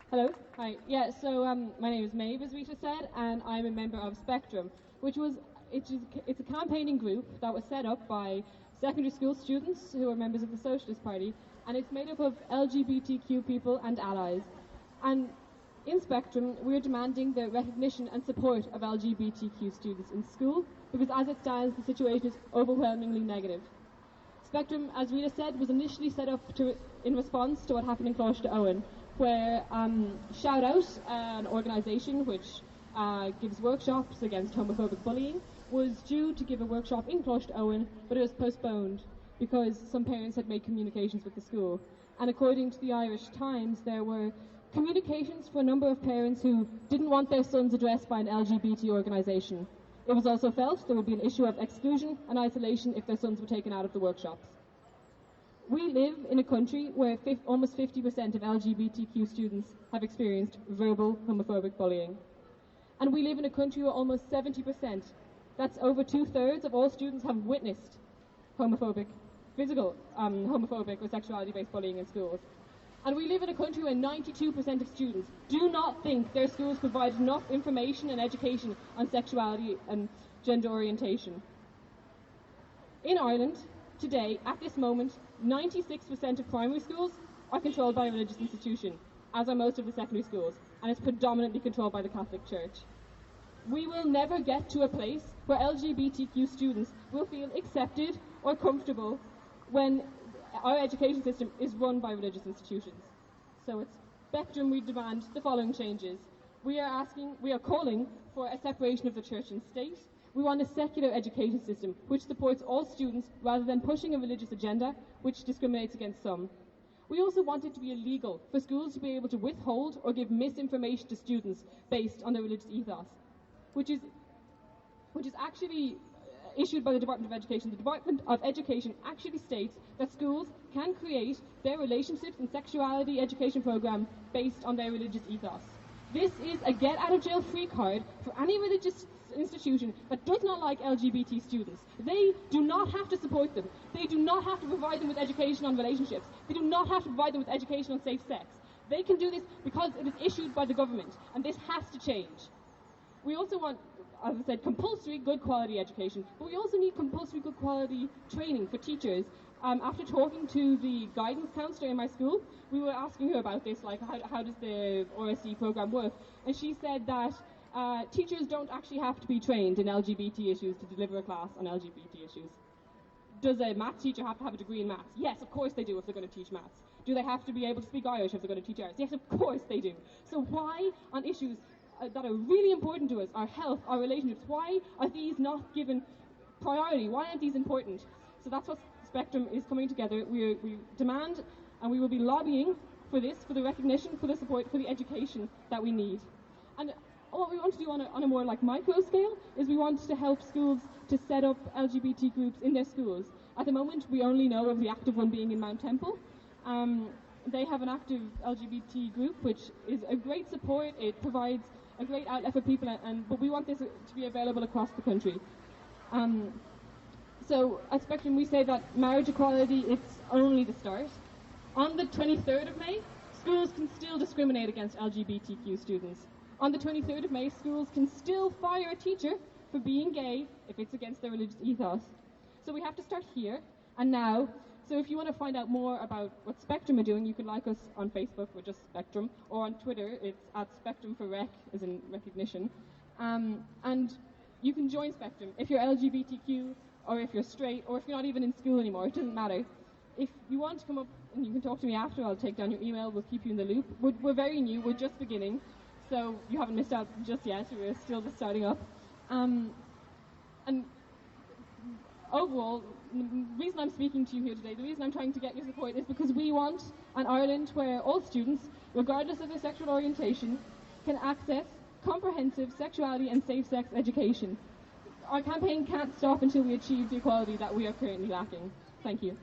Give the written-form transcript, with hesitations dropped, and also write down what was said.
Hello. Hi. Yeah. So my name is Maeve, as Rita said, and I'm a member of Spectrum, it's a campaigning group that was set up by secondary school students who are members of the Socialist Party, and it's made up of LGBTQ people and allies. And in Spectrum, we're demanding the recognition and support of LGBTQ students in school because, as it stands, the situation is overwhelmingly negative. Spectrum, as Rita said, was initially set up in response to what happened in Cloister Owen, where Shout Out, an organisation which gives workshops against homophobic bullying, was due to give a workshop in Cloister Owen, but it was postponed because some parents had made communications with the school. And according to the Irish Times, there were communications for a number of parents who didn't want their sons addressed by an LGBT organisation. It was also felt there would be an issue of exclusion and isolation if their sons were taken out of the workshops. We live in a country where almost 50% of LGBTQ students have experienced verbal homophobic bullying. And we live in a country where almost 70%, that's over 2/3 of all students, have witnessed homophobic or sexuality-based bullying in schools. And we live in a country where 92% of students do not think their schools provide enough information and education on sexuality and gender orientation. In Ireland, today, at this moment, 96% of primary schools are controlled by a religious institution, as are most of the secondary schools, and it's predominantly controlled by the Catholic Church. We will never get to a place where LGBTQ students will feel accepted or comfortable when our education system is run by religious institutions. So at Spectrum, we demand the following changes. We are calling for a separation of the church and state. We want a secular education system which supports all students rather than pushing a religious agenda which discriminates against some. We also want it to be illegal for schools to be able to withhold or give misinformation to students based on their religious ethos, which is actually issued by the Department of Education. The Department of Education actually states that schools can create their relationships and sexuality education program based on their religious ethos. This is a get-out-of-jail-free card for any religious institution that does not like LGBT students. They do not have to support them. They do not have to provide them with education on relationships. They do not have to provide them with education on safe sex. They can do this because it is issued by the government, and this has to change. We also want, as I said, compulsory good quality education, but we also need compulsory good quality training for teachers. After talking to the guidance counsellor in my school, we were asking her about this, like how does the RSE program work? And she said that teachers don't actually have to be trained in LGBT issues to deliver a class on LGBT issues. Does a maths teacher have to have a degree in maths? Yes, of course they do if they're going to teach maths. Do they have to be able to speak Irish if they're going to teach Irish? Yes, of course they do. So why on issues that are really important to us, our health, our relationships, why are these not given priority? Why aren't these important? So that's what Spectrum is coming together. We demand and we will be lobbying for this, for the recognition, for the support, for the education that we need. And what we want to do on a more like micro scale is we want to help schools to set up LGBT groups in their schools. At the moment, we only know of the active one being in Mount Temple. They have an active LGBT group, which is a great support. It provides a great outlet for people, but we want this to be available across the country. So at Spectrum, we say that marriage equality, it's only the start. On the 23rd of May, schools can still discriminate against LGBTQ students. On the 23rd of May, schools can still fire a teacher for being gay if it's against their religious ethos. So we have to start here and now. So if you want to find out more about what Spectrum are doing, you can like us on Facebook, we're just Spectrum, or on Twitter, it's at Spectrum for Rec, as in recognition. And you can join Spectrum if you're LGBTQ, or if you're straight, or if you're not even in school anymore, it doesn't matter. If you want to come up and you can talk to me after, I'll take down your email, we'll keep you in the loop. We're very new, we're just beginning, so you haven't missed out just yet, we're still just starting up. And overall, the reason I'm speaking to you here today, the reason I'm trying to get your support is because we want an Ireland where all students, regardless of their sexual orientation, can access comprehensive sexuality and safe-sex education. Our campaign can't stop until we achieve the equality that we are currently lacking. Thank you.